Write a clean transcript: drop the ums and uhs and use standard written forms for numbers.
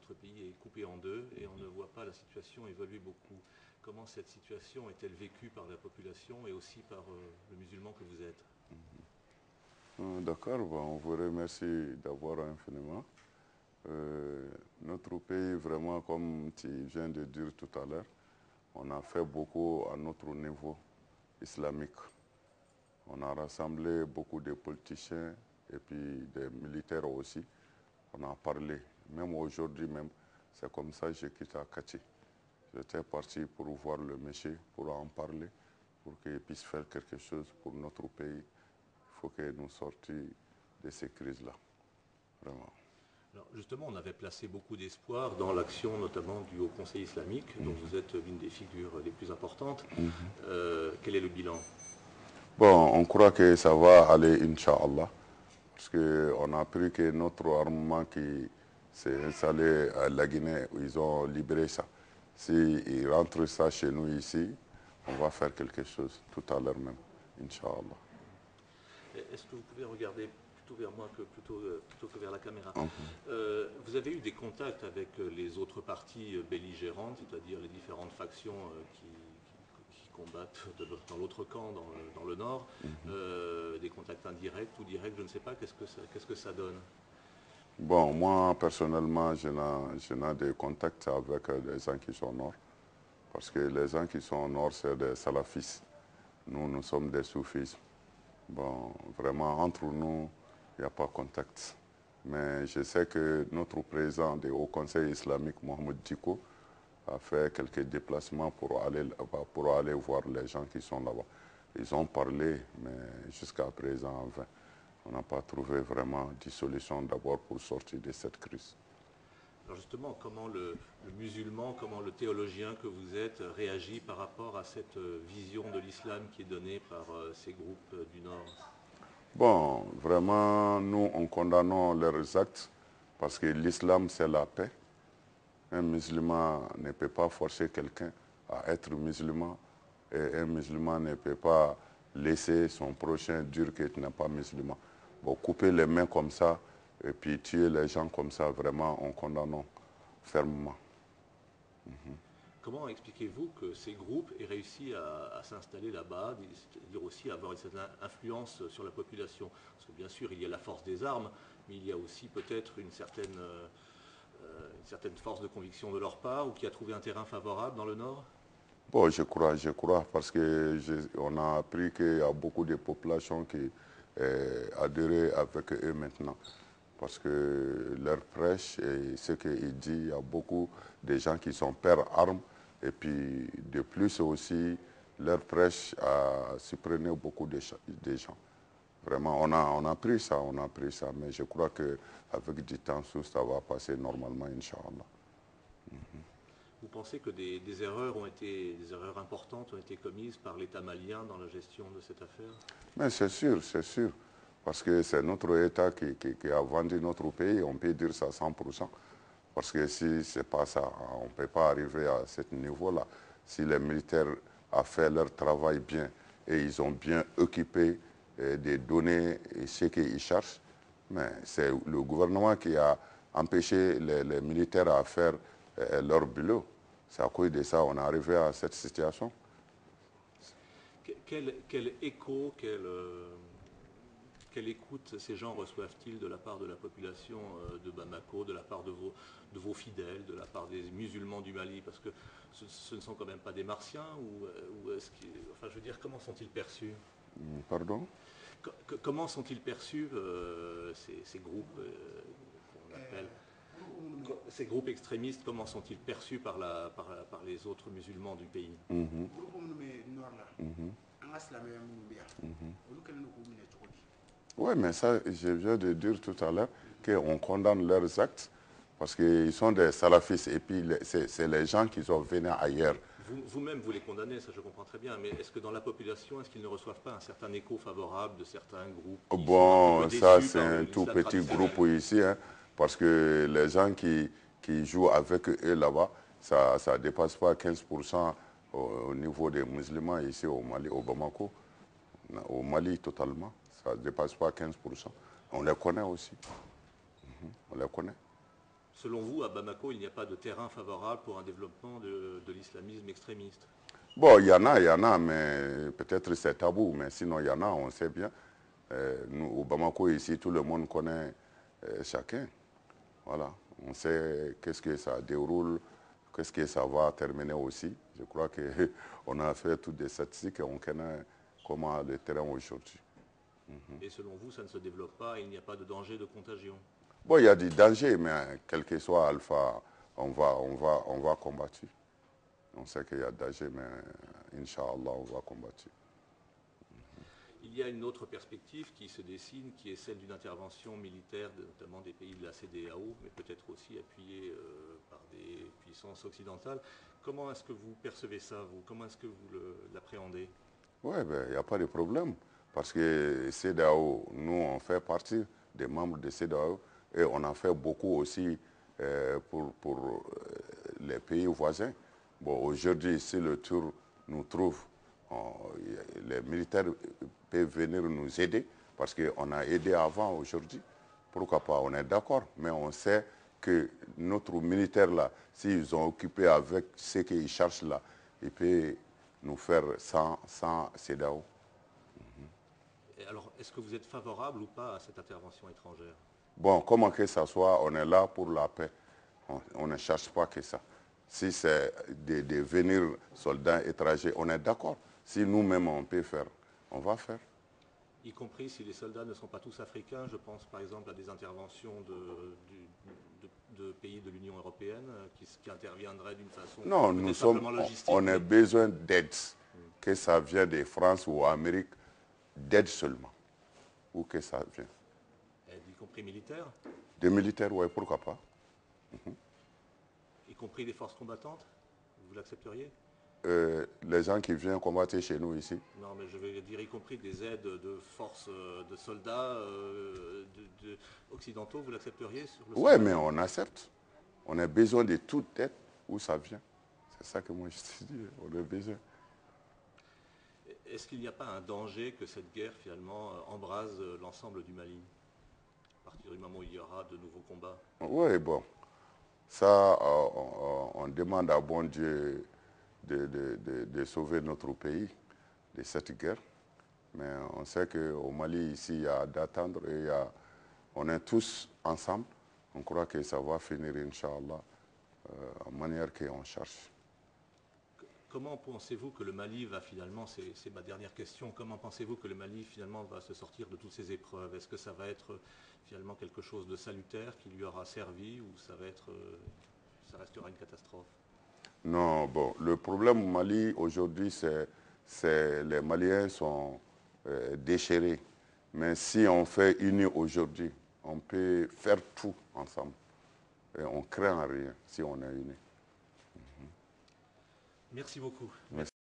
notre pays est coupé en deux et on ne voit pas la situation évoluer beaucoup. Comment cette situation est-elle vécue par la population et aussi par le musulman que vous êtes? D'accord, bon, on vous remercie d'avoir infiniment. Notre pays, vraiment, comme tu viens de dire tout à l'heure, on a fait beaucoup à notre niveau islamique. On a rassemblé beaucoup de politiciens et puis des militaires aussi. On a parlé. Même aujourd'hui même, c'est comme ça que j'ai quitté Kati. J'étais parti pour voir le monsieur, pour en parler, pour qu'il puisse faire quelque chose pour notre pays. Il faut que nous sortions de ces crises-là. Vraiment. Alors justement, on avait placé beaucoup d'espoir dans l'action notamment du Haut Conseil islamique, dont vous êtes l'une des figures les plus importantes. Quel est le bilan? Bon, on croit que ça va aller, Inch'Allah, parce qu'on a appris que notre armement qui s'est installé à la Guinée, où ils ont libéré ça, s'ils rentrent ça chez nous ici, on va faire quelque chose tout à l'heure même, Inch'Allah. Est-ce que vous pouvez regarder plutôt vers moi que plutôt que vers la caméra? Vous avez eu des contacts avec les autres parties belligérantes, c'est-à-dire les différentes factions qui combattent dans l'autre camp, dans le nord, des contacts indirects ou directs, je ne sais pas, qu'est-ce que ça donne? Bon, moi, personnellement, je n'ai des contacts avec les gens qui sont au nord, parce que les gens qui sont au nord, c'est des salafistes. Nous sommes des soufis. Bon, vraiment, entre nous, il n'y a pas de contact. Mais je sais que notre président du Haut Conseil islamique, Mohamed Diko, a fait quelques déplacements pour aller voir les gens qui sont là-bas. Ils ont parlé, mais jusqu'à présent, en vain. On n'a pas trouvé vraiment de solution d'abord pour sortir de cette crise. Alors justement, comment le musulman, comment le théologien que vous êtes réagit par rapport à cette vision de l'islam qui est donnée par ces groupes du Nord? Bon, vraiment, nous, on condamne leurs actes parce que l'islam, c'est la paix. Un musulman ne peut pas forcer quelqu'un à être musulman et un musulman ne peut pas laisser son prochain dire qu'il n'est pas musulman. Bon, couper les mains comme ça et puis tuer les gens comme ça, vraiment, on condamne fermement. Comment expliquez-vous que ces groupes aient réussi à s'installer là-bas, c'est-à-dire aussi à avoir une certaine influence sur la population? Parce que bien sûr, il y a la force des armes, mais il y a aussi peut-être une certaine force de conviction de leur part, ou qui a trouvé un terrain favorable dans le Nord? Bon, je crois, parce qu'on a appris qu'il y a beaucoup de populations qui adhèrent avec eux maintenant. Parce que leur prêche et ce qu'ils disent, il y a beaucoup de gens qui sont pères armes. Et puis, de plus aussi, leur prêche a supprimé beaucoup de gens. Vraiment, on a pris ça, mais je crois qu'avec du temps, ça va passer normalement, Inch'Allah. Vous pensez que des erreurs des erreurs importantes ont été commises par l'État malien dans la gestion de cette affaire? Mais c'est sûr, parce que c'est notre État qui a vendu notre pays, on peut dire ça 100%. Parce que si ce n'est pas ça, on ne peut pas arriver à ce niveau-là. Si les militaires ont fait leur travail bien et ils ont bien occupé des données et ce qu'ils cherchent, mais c'est le gouvernement qui a empêché les militaires à faire leur boulot. C'est à cause de ça qu'on est arrivé à cette situation. Quel écho, quelle écoute ces gens reçoivent-ils de la part de la population de Bamako, de la part de vos fidèles, de la part des musulmans du Mali? Parce que ce ne sont quand même pas des martiens, ou est-ce enfin, je veux dire, comment sont-ils perçus? Pardon? Comment sont-ils perçus, ces groupes qu'on appelle, ces groupes extrémistes, comment sont-ils perçus par les autres musulmans du pays? Oui, mais ça, je viens de dire tout à l'heure qu'on condamne leurs actes parce qu'ils sont des salafistes et puis c'est les gens qui sont venus ailleurs. Vous-même, vous les condamnez, ça je comprends très bien, mais est-ce que dans la population, est-ce qu'ils ne reçoivent pas un certain écho favorable de certains groupes qui sont un petit peu Ça déçus c'est par un tout l'islam petit traditionnel? groupe ici, hein, parce que les gens qui jouent avec eux là-bas, ça ne dépasse pas 15% au niveau des musulmans ici au Mali, au Bamako, au Mali totalement. Ça ne dépasse pas 15%. On les connaît aussi. On les connaît. Selon vous, à Bamako, il n'y a pas de terrain favorable pour un développement de l'islamisme extrémiste? Bon, il y en a, mais peut-être c'est tabou, mais sinon il y en a, on sait bien. Nous, au Bamako, ici, tout le monde connaît chacun. Voilà, on sait qu'est-ce que ça déroule, qu'est-ce que ça va terminer aussi. Je crois qu'on a fait toutes des statistiques et on connaît comment le terrain aujourd'hui. Et selon vous, ça ne se développe pas, il n'y a pas de danger de contagion? Bon, il y a du danger, mais quel que soit Alpha, on va combattre. On sait qu'il y a danger, mais Inch'Allah, on va combattre. Il y a une autre perspective qui se dessine, qui est celle d'une intervention militaire, notamment des pays de la CEDEAO, mais peut-être aussi appuyée par des puissances occidentales. Comment est-ce que vous percevez ça, vous? Comment est-ce que vous l'appréhendez? Oui, ben, il n'y a pas de problème. Parce que CEDEAO, nous, on fait partie des membres de CEDEAO et on en fait beaucoup aussi pour les pays voisins. Bon, aujourd'hui, si le tour nous trouve, les militaires peuvent venir nous aider parce qu'on a aidé avant aujourd'hui. Pourquoi pas? On est d'accord, mais on sait que notre militaire là, s'ils ont occupé avec ce qu'ils cherchent là, ils peuvent nous faire sans CEDEAO. Et alors, est-ce que vous êtes favorable ou pas à cette intervention étrangère? Bon, comment que ça soit, on est là pour la paix. On ne cherche pas que ça. Si c'est de venir soldats étrangers, on est d'accord. Si nous-mêmes on peut faire, on va faire. Y compris si les soldats ne sont pas tous africains, je pense par exemple à des interventions de pays de l'Union européenne qui interviendraient d'une façon Non, peut-être simplement logistique. on a besoin d'aide, que ça vienne de France ou Amérique, d'aide seulement, ou que ça vienne. Y compris militaires? Des militaires, oui, pourquoi pas. Y compris des forces combattantes? Vous l'accepteriez? Les gens qui viennent combattre chez nous ici. Non, mais je veux dire y compris des aides de forces, de soldats occidentaux, vous l'accepteriez sur le sol? Oui, mais on accepte. On a besoin de toute aide où ça vient. C'est ça que moi je te dis, on a besoin. Est-ce qu'il n'y a pas un danger que cette guerre finalement embrase l'ensemble du Mali à partir du moment où il y aura de nouveaux combats? Oui, bon, ça, on demande à bon Dieu de sauver notre pays de cette guerre. Mais on sait qu'au Mali, ici, il y a d'attendre et on est tous ensemble. On croit que ça va finir, Inch'Allah, en manière qu'on cherche. Comment pensez-vous que le Mali va finalement, c'est ma dernière question, comment pensez-vous que le Mali finalement va se sortir de toutes ces épreuves? Est-ce que ça va être finalement quelque chose de salutaire qui lui aura servi ou ça restera une catastrophe? Non, bon, le problème au Mali aujourd'hui, c'est les Maliens sont déchirés. Mais si on fait unis aujourd'hui, on peut faire tout ensemble. Et on ne craint rien si on est unis. Merci beaucoup. Merci.